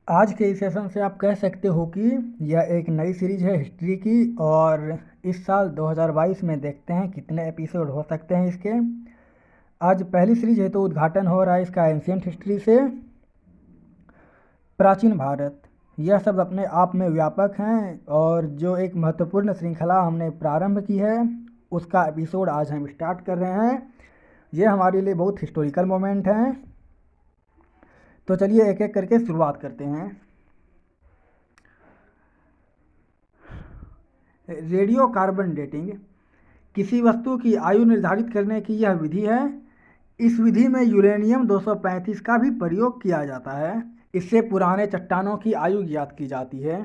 आज के इस सेशन से आप कह सकते हो कि यह एक नई सीरीज है हिस्ट्री की। और इस साल 2022 में देखते हैं कितने एपिसोड हो सकते हैं इसके। आज पहली सीरीज है तो उद्घाटन हो रहा है इसका एंशियंट हिस्ट्री से। प्राचीन भारत, यह शब्द अपने आप में व्यापक हैं और जो एक महत्वपूर्ण श्रृंखला हमने प्रारंभ की है उसका एपिसोड आज हम स्टार्ट कर रहे हैं। ये हमारे लिए बहुत हिस्टोरिकल मोमेंट हैं। तो चलिए एक एक करके शुरुआत करते हैं। रेडियो कार्बन डेटिंग किसी वस्तु की आयु निर्धारित करने की यह विधि है। इस विधि में यूरेनियम 235 का भी प्रयोग किया जाता है। इससे पुराने चट्टानों की आयु ज्ञात की जाती है।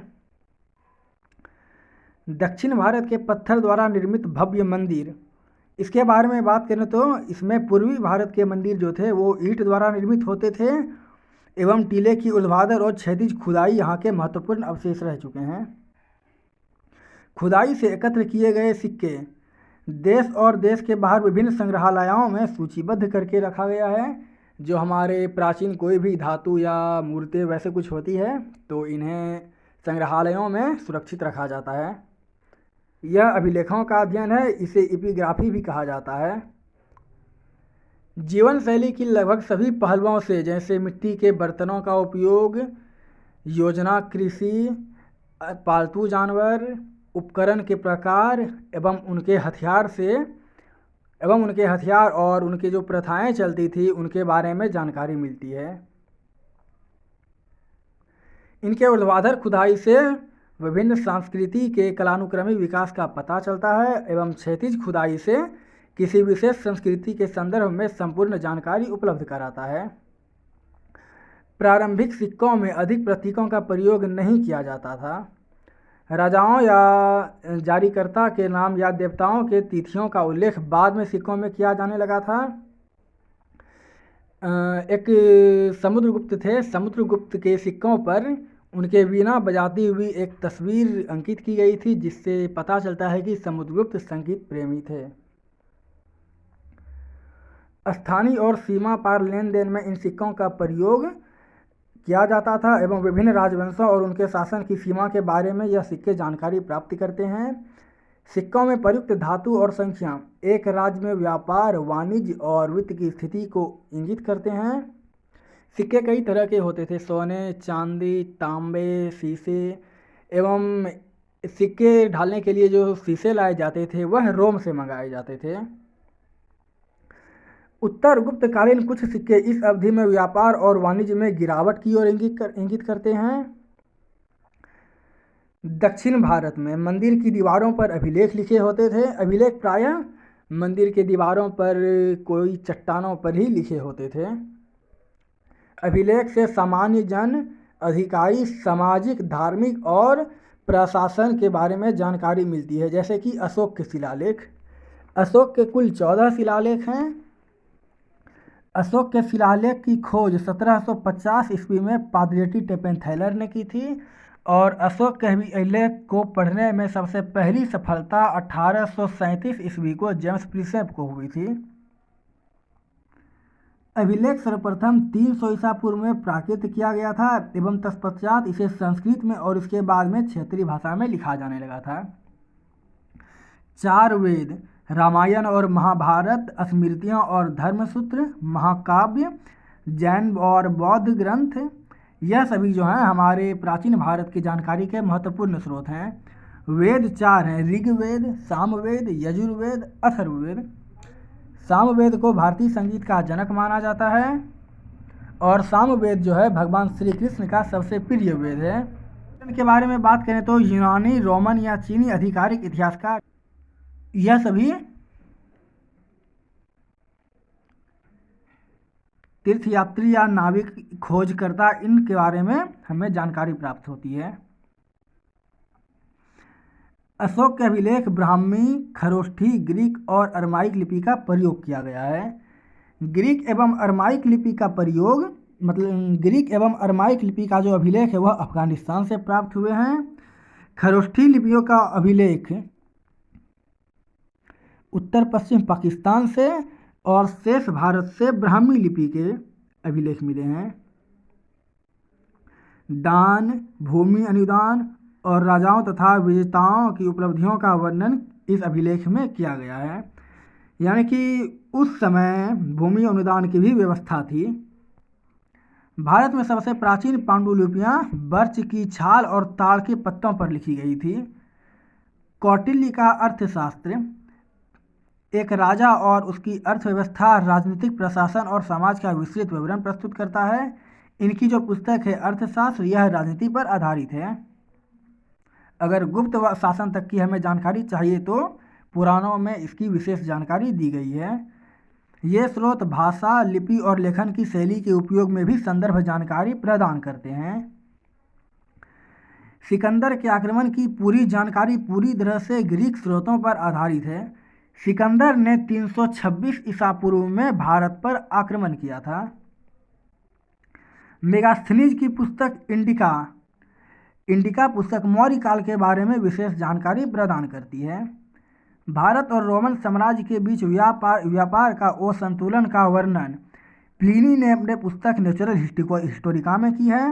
दक्षिण भारत के पत्थर द्वारा निर्मित भव्य मंदिर, इसके बारे में बात करें तो इसमें पूर्वी भारत के मंदिर जो थे वो ईंट द्वारा निर्मित होते थे एवं टीले की ऊर्ध्वाधर और क्षैतिज खुदाई यहाँ के महत्वपूर्ण अवशेष रह चुके हैं। खुदाई से एकत्र किए गए सिक्के देश और देश के बाहर विभिन्न संग्रहालयों में सूचीबद्ध करके रखा गया है। जो हमारे प्राचीन कोई भी धातु या मूर्तें वैसे कुछ होती है तो इन्हें संग्रहालयों में सुरक्षित रखा जाता है। यह अभिलेखों का अध्ययन है, इसे एपिग्राफी भी कहा जाता है। जीवन शैली की लगभग सभी पहलुओं से, जैसे मिट्टी के बर्तनों का उपयोग, योजना कृषि, पालतू जानवर, उपकरण के प्रकार एवं उनके हथियार और उनकी जो प्रथाएं चलती थी उनके बारे में जानकारी मिलती है। इनके ऊर्ध्वाधर खुदाई से विभिन्न संस्कृति के कालानुक्रमी विकास का पता चलता है एवं क्षैतिज खुदाई से किसी विशेष संस्कृति के संदर्भ में संपूर्ण जानकारी उपलब्ध कराता है। प्रारंभिक सिक्कों में अधिक प्रतीकों का प्रयोग नहीं किया जाता था। राजाओं या जारीकर्ता के नाम या देवताओं के तिथियों का उल्लेख बाद में सिक्कों में किया जाने लगा था। एक समुद्रगुप्त थे, समुद्रगुप्त के सिक्कों पर उनके वीणा बजाती हुई एक तस्वीर अंकित की गई थी, जिससे पता चलता है कि समुद्रगुप्त संगीत प्रेमी थे। स्थानीय और सीमा पार लेन देन में इन सिक्कों का प्रयोग किया जाता था एवं विभिन्न राजवंशों और उनके शासन की सीमा के बारे में यह सिक्के जानकारी प्राप्त करते हैं। सिक्कों में प्रयुक्त धातु और संख्या एक राज्य में व्यापार, वाणिज्य और वित्त की स्थिति को इंगित करते हैं। सिक्के कई तरह के होते थे, सोने, चांदी, तांबे, शीशे एवं सिक्के ढालने के लिए जो शीशे लाए जाते थे वह रोम से मंगाए जाते थे। उत्तर गुप्तकालीन कुछ सिक्के इस अवधि में व्यापार और वाणिज्य में गिरावट की ओर इंगित करते हैं। दक्षिण भारत में मंदिर की दीवारों पर अभिलेख लिखे होते थे। अभिलेख प्रायः मंदिर के दीवारों पर कोई चट्टानों पर ही लिखे होते थे। अभिलेख से सामान्य जन, अधिकारी, सामाजिक, धार्मिक और प्रशासन के बारे में जानकारी मिलती है, जैसे कि अशोक के शिलालेख। अशोक के कुल 14 शिलालेख हैं। अशोक के शिलालेख की खोज 1750 ईस्वी में पादरेटी टेपेंथैलर ने की थी और अशोक के अभिलेख को पढ़ने में सबसे पहली सफलता 1837 ईस्वी को जेम्स प्रिसेप को हुई थी। अभिलेख सर्वप्रथम 300 ईसा पूर्व में प्राकृत किया गया था एवं तत्पश्चात इसे संस्कृत में और इसके बाद में क्षेत्रीय भाषा में लिखा जाने लगा था। 4 वेद, रामायण और महाभारत, स्मृतियाँ और धर्मसूत्र, महाकाव्य, जैन और बौद्ध ग्रंथ, यह सभी जो हैं हमारे प्राचीन भारत की जानकारी के महत्वपूर्ण स्रोत हैं। वेद 4 हैं, ऋग्वेद, सामवेद, यजुर्वेद, अथर्ववेद। सामवेद को भारतीय संगीत का जनक माना जाता है और सामवेद जो है भगवान श्री कृष्ण का सबसे प्रिय वेद है। इनके बारे में बात करें तो यूनानी, रोमन या चीनी आधिकारिक इतिहासकार यह सभी तीर्थयात्री या नाविक खोजकर्ता इनके बारे में हमें जानकारी प्राप्त होती है। अशोक के अभिलेख ब्राह्मी, खरोष्ठी, ग्रीक और अरमाइक लिपि का प्रयोग किया गया है। ग्रीक एवं अरमाइक लिपि का प्रयोग ग्रीक एवं अरमाइक लिपि का जो अभिलेख है वह अफगानिस्तान से प्राप्त हुए हैं। खरोष्ठी लिपियों का अभिलेख उत्तर पश्चिम पाकिस्तान से और शेष भारत से ब्राह्मी लिपि के अभिलेख मिले हैं। दान, भूमि अनुदान और राजाओं तथा विजेताओं की उपलब्धियों का वर्णन इस अभिलेख में किया गया है। यानी कि उस समय भूमि अनुदान की भी व्यवस्था थी। भारत में सबसे प्राचीन पांडुलिपियाँ बर्च की छाल और ताड़ के पत्तों पर लिखी गई थी। कौटिल्य का अर्थशास्त्र एक राजा और उसकी अर्थव्यवस्था, राजनीतिक प्रशासन और समाज का विस्तृत विवरण प्रस्तुत करता है। इनकी जो पुस्तक है अर्थशास्त्र, यह राजनीति पर आधारित है। अगर गुप्त शासन तक की हमें जानकारी चाहिए तो पुराणों में इसकी विशेष जानकारी दी गई है। ये स्रोत भाषा, लिपि और लेखन की शैली के उपयोग में भी संदर्भ जानकारी प्रदान करते हैं। सिकंदर के आक्रमण की पूरी जानकारी पूरी तरह से ग्रीक स्रोतों पर आधारित है। सिकंदर ने 326 ईसा पूर्व में भारत पर आक्रमण किया था। मेगास्थनीज की पुस्तक इंडिका पुस्तक मौर्य काल के बारे में विशेष जानकारी प्रदान करती है। भारत और रोमन साम्राज्य के बीच व्यापार का असंतुलन का वर्णन प्लिनी ने अपने पुस्तक नेचुरल हिस्टोरिका में की है।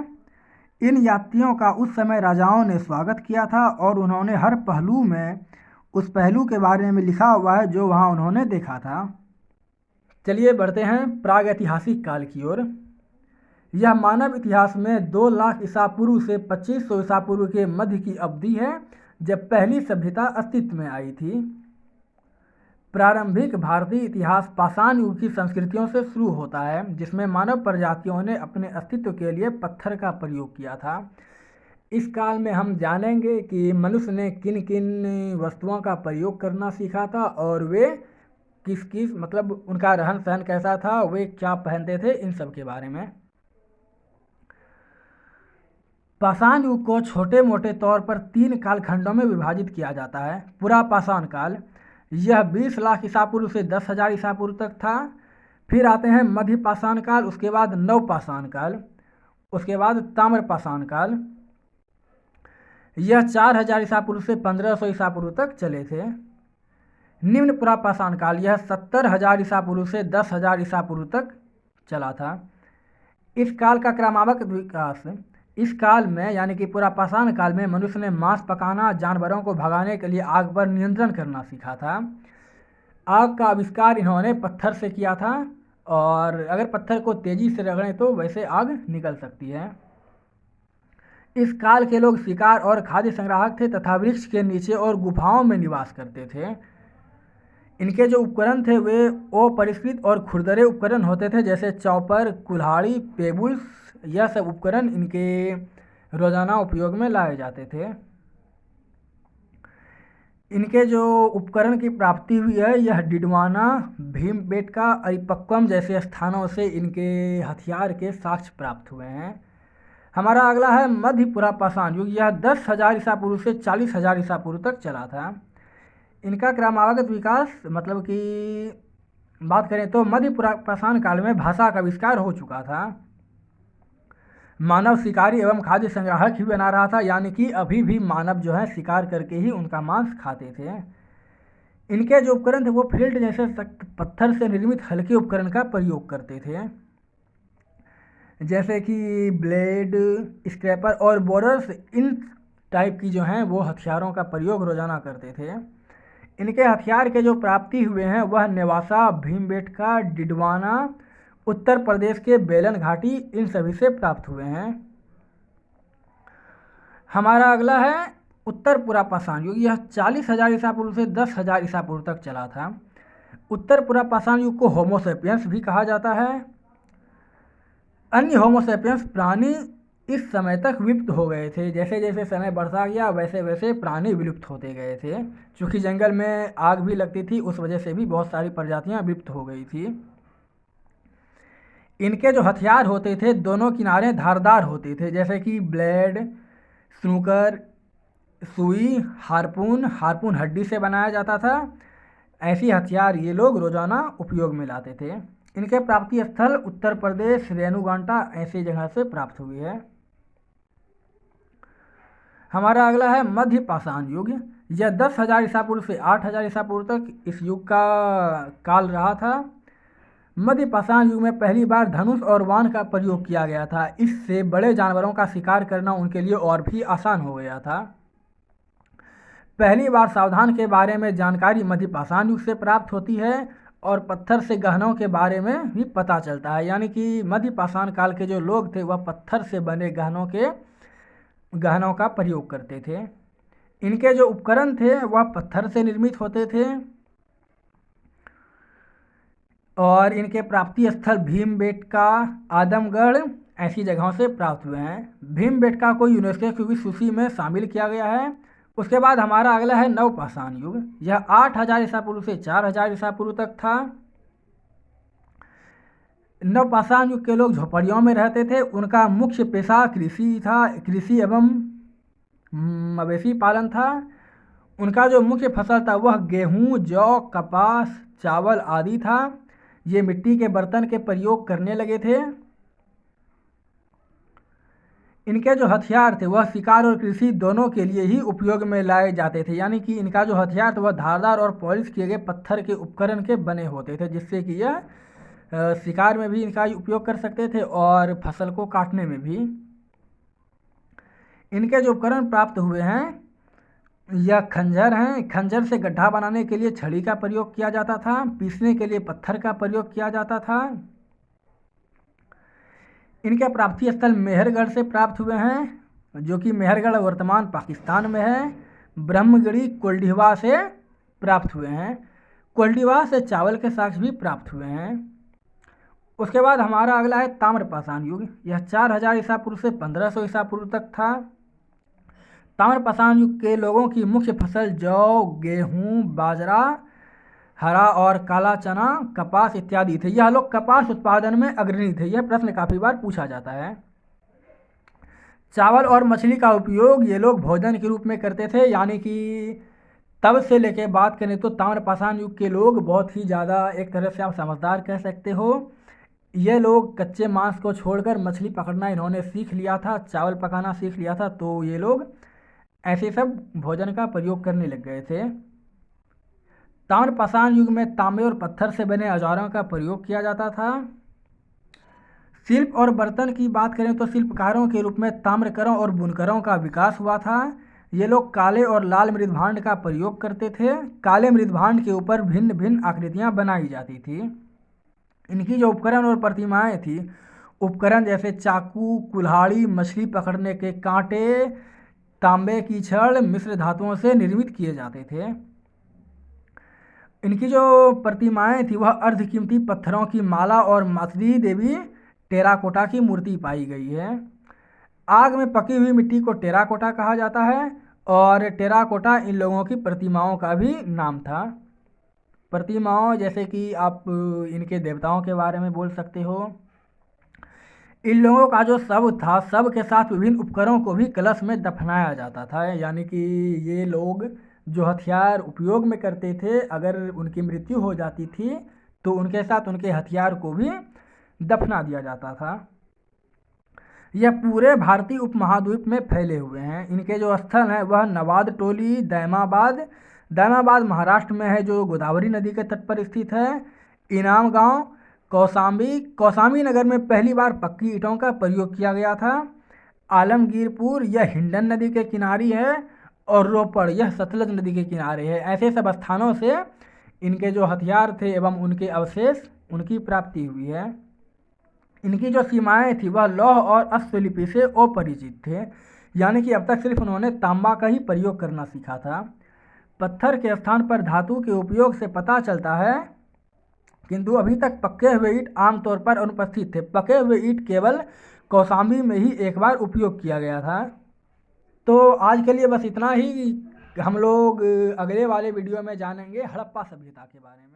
इन यात्रियों का उस समय राजाओं ने स्वागत किया था और उन्होंने हर पहलू में उस पहलू के बारे में लिखा हुआ है जो वहाँ उन्होंने देखा था। चलिए बढ़ते हैं प्रागैतिहासिक काल की ओर। यह मानव इतिहास में 2 लाख ईसा पूर्व से 2500 ईसा पूर्व के मध्य की अवधि है, जब पहली सभ्यता अस्तित्व में आई थी। प्रारंभिक भारतीय इतिहास पाषाण युग की संस्कृतियों से शुरू होता है, जिसमें मानव प्रजातियों ने अपने अस्तित्व के लिए पत्थर का प्रयोग किया था। इस काल में हम जानेंगे कि मनुष्य ने किन किन वस्तुओं का प्रयोग करना सीखा था और वे किस मतलब उनका रहन सहन कैसा था, वे क्या पहनते थे, इन सब के बारे में। पाषाण युग को छोटे मोटे तौर पर 3 कालखंडों में विभाजित किया जाता है। पुरा पाषाण काल, यह 20 लाख ईसा पूर्व से 10,000 ईसा पूर्व तक था। फिर आते हैं मध्य पाषाण काल, उसके बाद नव पाषाण काल, उसके बाद ताम्र पाषाण काल। यह 4000 ईसा पूर्व से 1500 ईसा पूर्व तक चले थे। निम्न पुरा पाषाण काल, यह 70,000 ईसा पूर्व से 10,000 ईसा पूर्व तक चला था। इस काल का क्रमागत विकास, इस काल में यानी कि पुरा पाषाण काल में मनुष्य ने मांस पकाना, जानवरों को भगाने के लिए आग पर नियंत्रण करना सीखा था। आग का आविष्कार इन्होंने पत्थर से किया था और अगर पत्थर को तेजी से रगड़ें तो वैसे आग निकल सकती है। इस काल के लोग शिकार और खाद्य संग्राहक थे तथा वृक्ष के नीचे और गुफाओं में निवास करते थे। इनके जो उपकरण थे वे अपरिष्कृत और खुरदरे उपकरण होते थे, जैसे चौपर, कुल्हाड़ी, पेबुल्स। यह सब उपकरण इनके रोजाना उपयोग में लाए जाते थे। इनके जो उपकरण की प्राप्ति हुई है, यह डिडवाना, भीमबेटका, अरिपक्वम जैसे स्थानों से इनके हथियार के साक्ष्य प्राप्त हुए हैं। हमारा अगला है मध्य पुरा पाषाण युग। यह 10,000 ईसा पूर्व से 40,000 ईसा पूर्व तक चला था। इनका क्रमागत विकास मतलब कि बात करें तो मध्य पुरा पाषाण काल में भाषा का आविष्कार हो चुका था। मानव शिकारी एवं खाद्य संग्राहक ही बना रहा था, यानी कि अभी भी मानव जो है शिकार करके ही उनका मांस खाते थे। इनके जो उपकरण थे वो फ्लिंट जैसे सख्त पत्थर से निर्मित हल्के उपकरण का प्रयोग करते थे, जैसे कि ब्लेड, स्क्रैपर और बोरर्स। इन टाइप की जो हैं वो हथियारों का प्रयोग रोजाना करते थे। इनके हथियार के जो प्राप्ति हुए हैं वह नेवासा, भीमबेटका, डिडवाना, उत्तर प्रदेश के बेलन घाटी, इन सभी से प्राप्त हुए हैं। हमारा अगला है उत्तर पुरा पाषाण युग। यह 40,000 ईसा पूर्व से 10,000 ईसा पूर्व तक चला था। उत्तर पुरा पाषाण युग को होमो सेपियंस भी कहा जाता है। अन्य होमो सेपियंस प्राणी इस समय तक विलुप्त हो गए थे। जैसे जैसे समय बढ़ता गया वैसे वैसे प्राणी विलुप्त होते गए थे। चूँकि जंगल में आग भी लगती थी, उस वजह से भी बहुत सारी प्रजातियां विलुप्त हो गई थी। इनके जो हथियार होते थे दोनों किनारे धारदार होते थे, जैसे कि ब्लेड, स्नूकर, सुई, हार्पून हड्डी से बनाया जाता था। ऐसी हथियार ये लोग रोजाना उपयोग में लाते थे। इनके प्राप्ति स्थल उत्तर प्रदेश, रेणुगांटा ऐसी जगह से प्राप्त हुई है। हमारा अगला है मध्य पाषाण युग। यह 10,000 ईसा पूर्व से 8,000 ईसा पूर्व तक इस युग का काल रहा था। मध्य पाषाण युग में पहली बार धनुष और बाण का प्रयोग किया गया था। इससे बड़े जानवरों का शिकार करना उनके लिए और भी आसान हो गया था। पहली बार सावधान के बारे में जानकारी मध्य पाषाण युग से प्राप्त होती है और पत्थर से गहनों के बारे में भी पता चलता है। यानी कि मध्य पाषाण काल के जो लोग थे वह पत्थर से बने गहनों का प्रयोग करते थे। इनके जो उपकरण थे वह पत्थर से निर्मित होते थे और इनके प्राप्ति स्थल भीमबेटका, आदमगढ़ ऐसी जगहों से प्राप्त हुए हैं। भीमबेटका को यूनेस्को की विश्व सूची में शामिल किया गया है। उसके बाद हमारा अगला है नवपाषाण युग। यह 8000 ईसा पूर्व से 4000 ईसा पूर्व तक था। नवपाषाण युग के लोग झोपड़ियों में रहते थे। उनका मुख्य पेशा कृषि था, कृषि एवं मवेशी पालन था। उनका जो मुख्य फसल था वह गेहूं, जौ, कपास, चावल आदि था। ये मिट्टी के बर्तन के प्रयोग करने लगे थे। इनके जो हथियार थे वह शिकार और कृषि दोनों के लिए ही उपयोग में लाए जाते थे। यानी कि इनका जो हथियार था वह धारदार और पॉलिश किए गए पत्थर के उपकरण के बने होते थे, जिससे कि यह शिकार में भी इनका उपयोग कर सकते थे और फसल को काटने में भी। इनके जो उपकरण प्राप्त हुए हैं यह खंजर हैं। खंजर से गड्ढा बनाने के लिए छड़ी का प्रयोग किया जाता था। पीसने के लिए पत्थर का प्रयोग किया जाता था। इनके प्राप्ति स्थल मेहरगढ़ से प्राप्त हुए हैं, जो कि मेहरगढ़ वर्तमान पाकिस्तान में है। ब्रह्मगिरी कोल्डिवा से प्राप्त हुए हैं। कोल्डिवा से चावल के साक्ष्य भी प्राप्त हुए हैं। उसके बाद हमारा अगला है ताम्रपाषाण युग। यह 4000 ईसा पूर्व से 1500 ईसा पूर्व तक था। ताम्रपाषाण युग के लोगों की मुख्य फसल जौ, गेहूं, बाजरा, हरा और काला चना, कपास इत्यादि थे। यह लोग कपास उत्पादन में अग्रणी थे। यह प्रश्न काफी बार पूछा जाता है। चावल और मछली का उपयोग ये लोग भोजन के रूप में करते थे। यानी कि तब से लेके बात करें तो ताम्रपाषाण युग के लोग बहुत ही ज़्यादा, एक तरह से आप समझदार कह सकते हो। ये लोग कच्चे मांस को छोड़कर मछली पकड़ना इन्होंने सीख लिया था, चावल पकाना सीख लिया था। तो ये लोग ऐसे सब भोजन का प्रयोग करने लग गए थे। ताम्रपाषाण युग में तांबे और पत्थर से बने औजारों का प्रयोग किया जाता था। शिल्प और बर्तन की बात करें तो शिल्पकारों के रूप में ताम्रकरों और बुनकरों का विकास हुआ था। ये लोग काले और लाल मृदभांड का प्रयोग करते थे। काले मृदभांड के ऊपर भिन्न भिन्न आकृतियां बनाई जाती थी। इनकी जो उपकरण और प्रतिमाएं थी, उपकरण जैसे चाकू, कुल्हाड़ी, मछली पकड़ने के कांटे, तांबे की छड़ मिश्र धातुओं से निर्मित किए जाते थे। इनकी जो प्रतिमाएं थी वह अर्धकीमती पत्थरों की माला और मातृ देवी टेराकोटा की मूर्ति पाई गई है। आग में पकी हुई मिट्टी को टेराकोटा कहा जाता है और टेराकोटा इन लोगों की प्रतिमाओं का भी नाम था। प्रतिमाओं जैसे कि आप इनके देवताओं के बारे में बोल सकते हो। इन लोगों का जो शव था, शव के साथ विभिन्न उपकरणों को भी कलश में दफनाया जाता था। यानी कि ये लोग जो हथियार उपयोग में करते थे, अगर उनकी मृत्यु हो जाती थी तो उनके साथ उनके हथियार को भी दफना दिया जाता था। यह पूरे भारतीय उपमहाद्वीप में फैले हुए हैं। इनके जो स्थल हैं वह नवाद टोली, दैमाबाद महाराष्ट्र में है जो गोदावरी नदी के तट पर स्थित है। इनाम गांव, कौशाम्बी नगर में पहली बार पक्की ईंटों का प्रयोग किया गया था। आलमगीरपुर यह हिंडन नदी के किनारे है और रोपड़ यह सतलज नदी के किनारे है। ऐसे सब स्थानों से इनके जो हथियार थे एवं उनके अवशेष उनकी प्राप्ति हुई है। इनकी जो सीमाएं थी वह लौह और अश्वलिपि से अपरिचित थे। यानी कि अब तक सिर्फ उन्होंने तांबा का ही प्रयोग करना सीखा था। पत्थर के स्थान पर धातु के उपयोग से पता चलता है, किंतु अभी तक पक्के हुए ईंट आमतौर पर अनुपस्थित थे। पके हुए ईंट केवल कौशाम्बी में ही एक बार उपयोग किया गया था। तो आज के लिए बस इतना ही। हम लोग अगले वाले वीडियो में जानेंगे हड़प्पा सभ्यता के बारे में।